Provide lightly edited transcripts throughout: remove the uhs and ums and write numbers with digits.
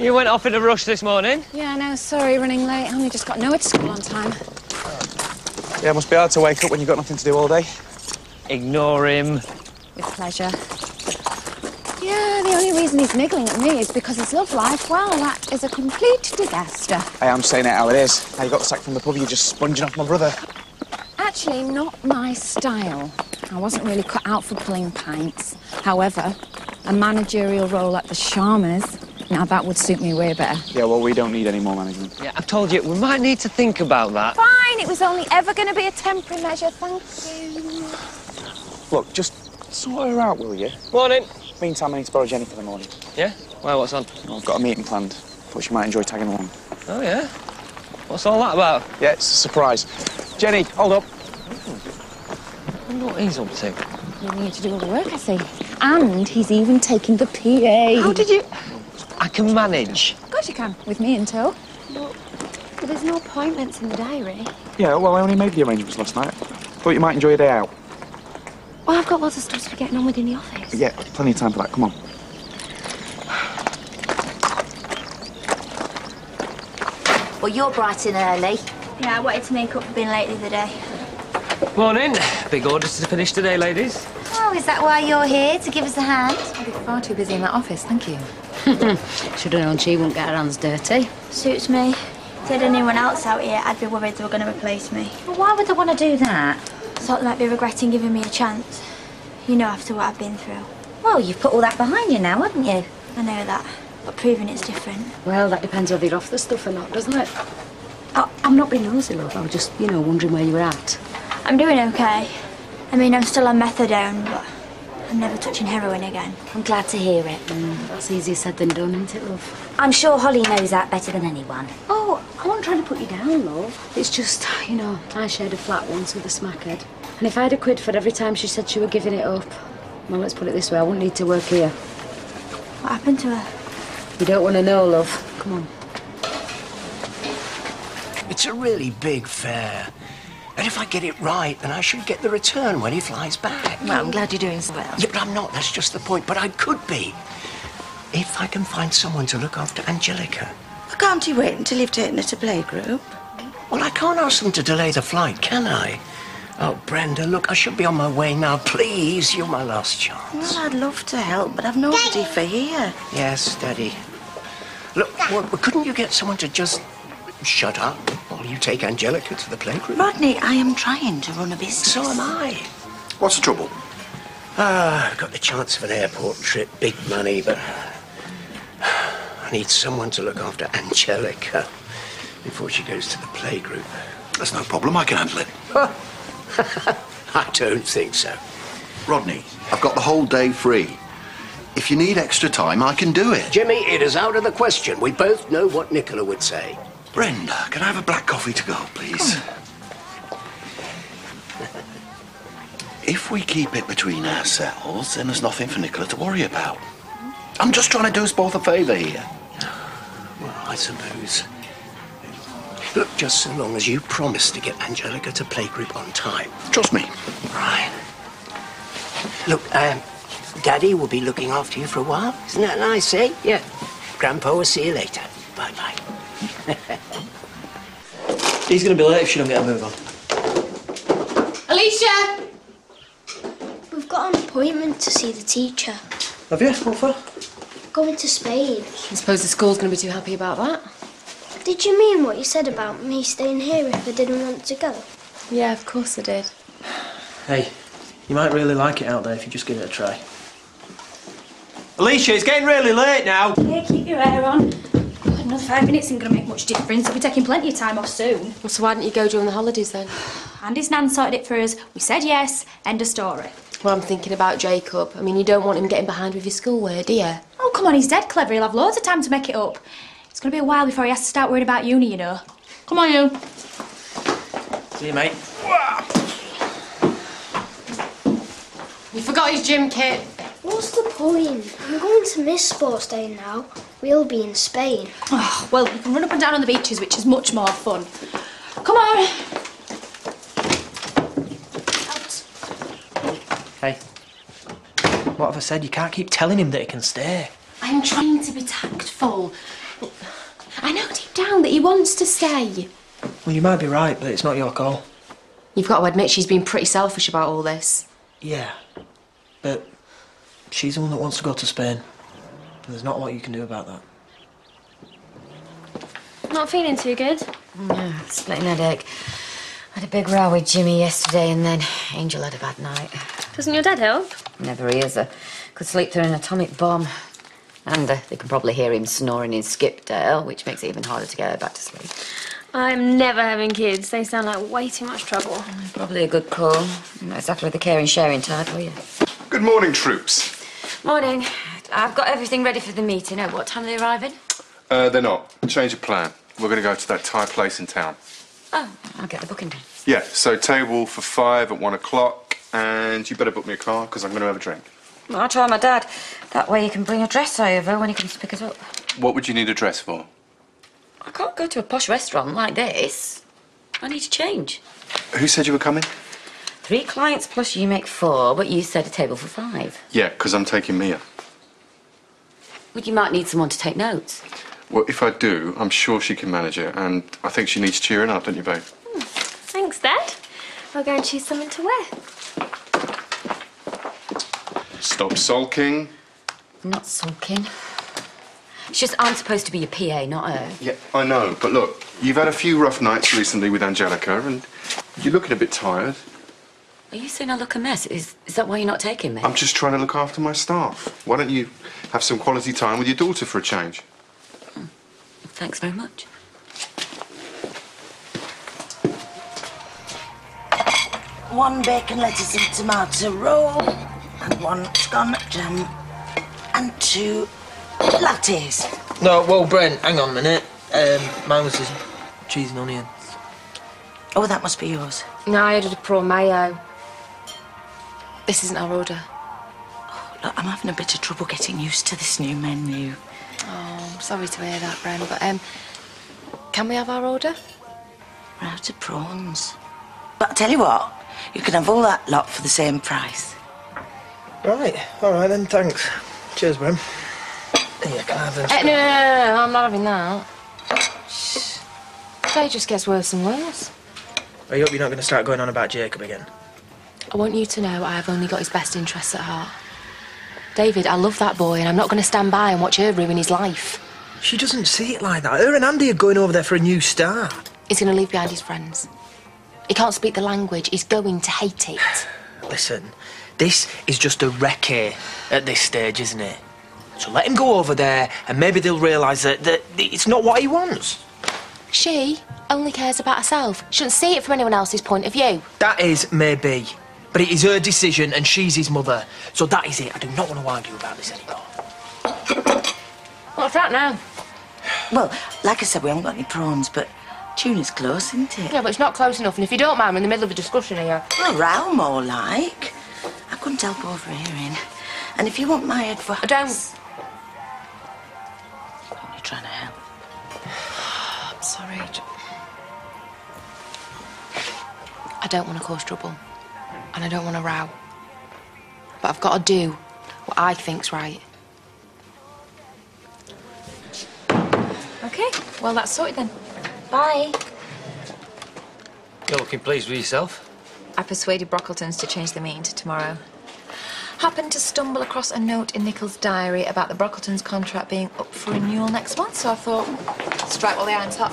You went off in a rush this morning? Yeah, no, sorry, running late. I only just got nowhere to school on time. Yeah, it must be hard to wake up when you've got nothing to do all day. Ignore him. With pleasure. Yeah, the only reason he's niggling at me is because his love life, well, that is a complete disaster. Hey, I'm saying it how it is. Now you got sacked from the pub, you're just sponging off my brother. Actually, not my style. I wasn't really cut out for pulling pints. However, a managerial role at the Sharmers, now that would suit me way better. Yeah, well, we don't need any more management. Yeah, I've told you, we might need to think about that. Fine, it was only ever going to be a temporary measure, thank you. Look, just sort her out, will you? Morning. Meantime, I need to borrow Jenny for the morning. Yeah? Well, what's on? Well, I've got a meeting planned. Thought she might enjoy tagging along. Oh, yeah? What's all that about? Yeah, it's a surprise. Jenny, hold up. I wonder what he's up to. You need to do all the work, I see. And he's even taking the PA. How did you... I can manage. Of course you can, with me in tow. But there's no appointments in the diary. Yeah, well, I only made the arrangements last night. Thought you might enjoy a day out. Well, I've got lots of stuff to be getting on with in the office. Yeah, plenty of time for that. Come on. Well, you're bright and early. Yeah, I wanted to make up for being late the other day. Morning. Big orders to finish today, ladies. Oh, is that why you're here, to give us a hand? I'll be far too busy in that office, thank you. Should have known she wouldn't get her hands dirty. Suits me. If they had anyone else out here, I'd be worried they were going to replace me. Well, why would they want to do that? Thought they might be regretting giving me a chance. You know, after what I've been through. Well, you've put all that behind you now, haven't you? I know that, but proving it's different. Well, that depends whether you're off the stuff or not, doesn't it? I'm not being nosy, love. I was just, you know, wondering where you were at. I'm doing okay. I mean, I'm still on methadone, but I'm never touching heroin again. I'm glad to hear it. That's easier said than done, isn't it, love? I'm sure Holly knows that better than anyone. Oh, I wasn't trying to put you down, love. It's just, you know, I shared a flat once with a smackhead. And if I had a quid for every time she said she were giving it up, well, let's put it this way, I wouldn't need to work here. What happened to her? You don't want to know, love. Come on. It's a really big fare. And if I get it right, then I should get the return when he flies back. Well, I'm glad you're doing so well. Yeah, but I'm not. That's just the point. But I could be. If I can find someone to look after Angelica. Well, can't you wait until you've taken her to playgroup? Well, I can't ask them to delay the flight, can I? Oh, Brenda, look, I should be on my way now. Please, you're my last chance. Well, I'd love to help, but I've nobody for here. Yes, Daddy. Look, well, couldn't you get someone to just shut up while you take Angelica to the playgroup? Rodney, I am trying to run a business. So am I. What's the trouble? I've got the chance of an airport trip, big money, but I need someone to look after Angelica before she goes to the playgroup. That's no problem, I can handle it. I don't think so. Rodney, I've got the whole day free. If you need extra time, I can do it. Jimmy, it is out of the question. We both know what Nicola would say. Brenda, can I have a black coffee to go, please? If we keep it between ourselves, then there's nothing for Nicola to worry about. I'm just trying to do us both a favour here. Well, I suppose. Look, just so long as you promise to get Angelica to playgroup on time. Trust me. Right. Look, Daddy will be looking after you for a while. Isn't that nice, eh? Yeah. Grandpa will see you later. Bye-bye. He's going to be late if she don't get a move on. Alicia! We've got an appointment to see the teacher. Have you? What for? Going to Spain. I suppose the school's going to be too happy about that. Did you mean what you said about me staying here if I didn't want to go? Yeah, of course I did. Hey, you might really like it out there if you just give it a try. Alicia, it's getting really late now. Yeah, keep your hair on. Another 5 minutes isn't going to make much difference. We'll be taking plenty of time off soon. Well, so why didn't you go during the holidays then? Andy's nan sorted it for us. We said yes. End of story. Well, I'm thinking about Jacob. I mean, you don't want him getting behind with his schoolwork, do you? Oh, come on, he's dead clever. He'll have loads of time to make it up. It's going to be a while before he has to start worrying about uni, you know. Come on, you. See you, mate. You forgot his gym kit. What's the point? I'm going to miss sports day now. We'll be in Spain. Oh, well, you can run up and down on the beaches, which is much more fun. Come on. Out. Hey, what have I said? You can't keep telling him that he can stay. I'm trying to be tactful. I know deep down that he wants to stay. Well, you might be right, but it's not your call. You've got to admit she's been pretty selfish about all this. Yeah, but she's the one that wants to go to Spain. And there's not a lot you can do about that. Not feeling too good? No, splitting headache. Had a big row with Jimmy yesterday and then Angel had a bad night. Doesn't your dad help? Never hears her. Could sleep through an atomic bomb. And they can probably hear him snoring in Skipdale, which makes it even harder to get her back to sleep. I'm never having kids. They sound like way too much trouble. Probably a good call. Not exactly the caring sharing type, were you? Good morning, troops. Morning. I've got everything ready for the meeting. At what time are they arriving? They're not. Change of plan. We're going to go to that Thai place in town. Oh, I'll get the booking done. Yeah, so table for 5 at 1 o'clock, and you better book me a car, because I'm going to have a drink. Well, I'll try my dad. That way he can bring a dress over when he comes to pick us up. What would you need a dress for? I can't go to a posh restaurant like this. I need to change. Who said you were coming? 3 clients plus you make 4, but you said a table for 5. Yeah, because I'm taking Mia. Well, you might need someone to take notes. Well, if I do, I'm sure she can manage it, and I think she needs cheering up, don't you, babe? Thanks, Dad. I'll go and choose something to wear. Stop sulking. I'm not sulking. It's just I'm supposed to be your PA, not her. Yeah, I know, but look, you've had a few rough nights recently with Angelica, and you're looking a bit tired. Are you saying I look a mess? Is that why you're not taking me? I'm just trying to look after my staff. Why don't you have some quality time with your daughter for a change? Thanks very much. One bacon, lettuce and tomato roll, and 1 scone jam, and 2 lattes. No, well, Brent, hang on a minute. Mine was just cheese and onions. Oh, that must be yours. No, I ordered a prawn mayo. This isn't our order. Oh, look, I'm having a bit of trouble getting used to this new menu. Oh, sorry to hear that, Bren, but, can we have our order? We're out of prawns. But I tell you what, you can have all that lot for the same price. Right, all right then, thanks. Cheers, Brent. Yeah, can I have them? No, I'm not having that. Shh. Day just gets worse and worse. I hope you're not going to start going on about Jacob again. I want you to know I have only got his best interests at heart. David, I love that boy, and I'm not going to stand by and watch her ruin his life. She doesn't see it like that. Her and Andy are going over there for a new start. He's going to leave behind his friends. He can't speak the language. He's going to hate it. Listen, this is just a recce at this stage, isn't it? So let him go over there, and maybe they'll realise that it's not what he wants. She only cares about herself. She shouldn't see it from anyone else's point of view. That is, maybe. But it is her decision, and she's his mother. So that is it. I do not want to argue about this anymore. What's that now? Well, like I said, we haven't got any prawns, but tuna's close, isn't it? Yeah, but it's not close enough, and if you don't mind, we're in the middle of a discussion here. Well, a row more like. I couldn't help overhearing. And if you want my advice... I don't. I'm only trying to help. I'm sorry. I don't want to cause trouble. And I don't want to row. But I've got to do what I think's right. OK, well, that's sorted then. Bye. You're looking pleased with yourself. I persuaded Brockletons to change the meeting to tomorrow. Happened to stumble across a note in Nikhil's diary about the Brockletons' contract being up for renewal next month, so I thought, strike while the iron's hot.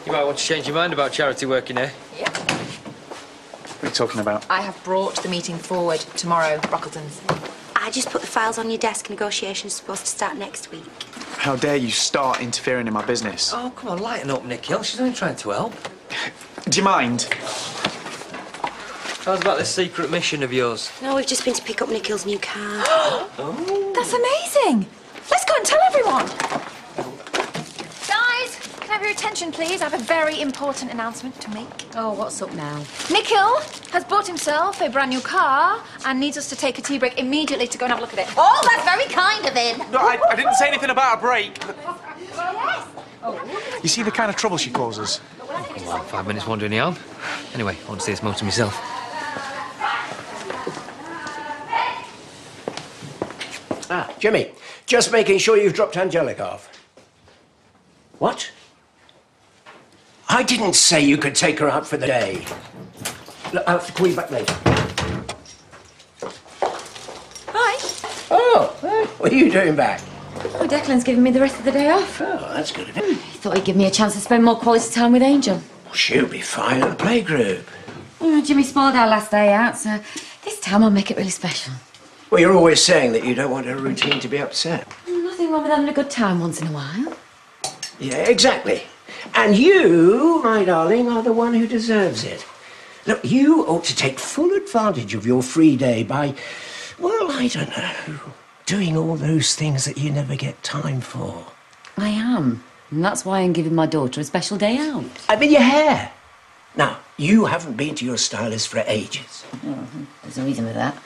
You might want to change your mind about charity work, you know. Yep. What are you talking about? I have brought the meeting forward tomorrow, Brockletons. I just put the files on your desk. Negotiations supposed to start next week. How dare you start interfering in my business? Oh, come on, lighten up, Nikhil. She's only trying to help. Do you mind? How's about this secret mission of yours? No, we've just been to pick up Nikhil's new car. Oh. That's amazing! Let's go and tell everyone! Guys, can I have your attention, please? I have a very important announcement to make. Oh, what's up now? Nikhil has bought himself a brand new car and needs us to take a tea break immediately to go and have a look at it. Oh, that's very kind of him. No, I didn't say anything about a break. Yes. You see the kind of trouble she causes? Well, 5 minutes won't do any harm. Anyway, I want to see this motor myself. Ah, Jimmy, Just making sure you've dropped Angelica off. What? I didn't say you could take her out for the day. Look, I'll have to call you back later. Hi. Oh, hey, what are you doing back? Oh, Declan's giving me the rest of the day off. Oh, that's good of him. He thought he'd give me a chance to spend more quality time with Angel. Well, she'll be fine at the playgroup. Jimmy spoiled our last day out, so this time I'll make it really special. Well, you're always saying that you don't want her routine to be upset. Nothing wrong with having a good time once in a while. Yeah, exactly. And you, my darling, are the one who deserves it. Look, you ought to take full advantage of your free day by, well, I don't know, doing all those things that you never get time for. I am. And that's why I'm giving my daughter a special day out. I mean, your hair. Now, you haven't been to your stylist for ages. There's a reason for that.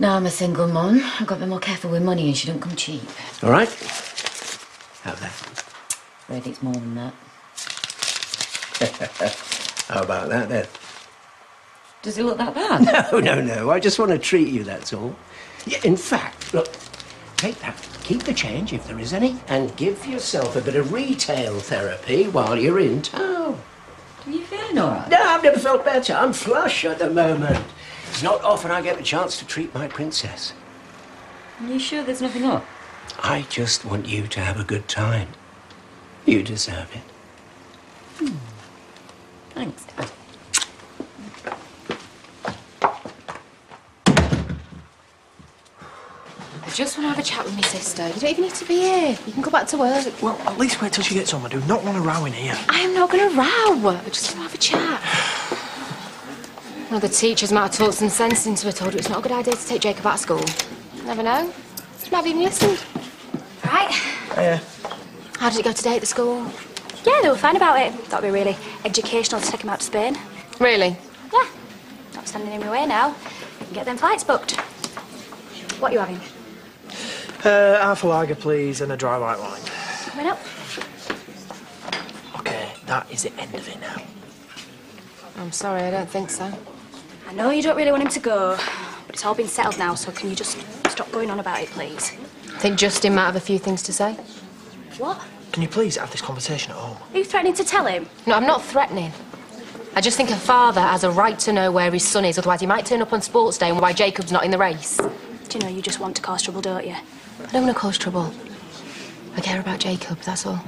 Now I'm a single mum. I've got to be more careful with money and she don't come cheap. All right. Have that. I think it's more than that. How about that, then? Does it look that bad? No. I just want to treat you, that's all. Yeah, in fact, look, take that. Keep the change, if there is any, and give yourself a bit of retail therapy while you're in town. Are you feeling all right? No, I've never felt better. I'm flush at the moment. It's not often I get the chance to treat my princess. Are you sure there's nothing up? I just want you to have a good time. You deserve it. Thanks, Dad. I just want to have a chat with my sister. You don't even need to be here. You can go back to work. Well, at least wait till she gets home. I do not want a row in here. I am not going to row. I just want to have a chat. One of the teachers might have talked some sense into her, told her it's not a good idea to take Jacob out of school. Never know. She might have even listened. Right. How did it go today at the school? Yeah, they were fine about it. Thought it'd be really educational to take him out to Spain. Really? Yeah. Not standing in my way now. I can get them flights booked. What are you having? Half a lager, please, and a dry white wine. Coming up. OK, that is the end of it now. I'm sorry, I don't think so. I know you don't really want him to go, but it's all been settled now, so can you just stop going on about it, please? I think Justin might have a few things to say. What? Can you please have this conversation at home? Are you threatening to tell him? No, I'm not threatening. I just think a father has a right to know where his son is, otherwise he might turn up on sports day and why Jacob's not in the race. Do you know you just want to cause trouble, don't you? I don't want to cause trouble. I care about Jacob, that's all.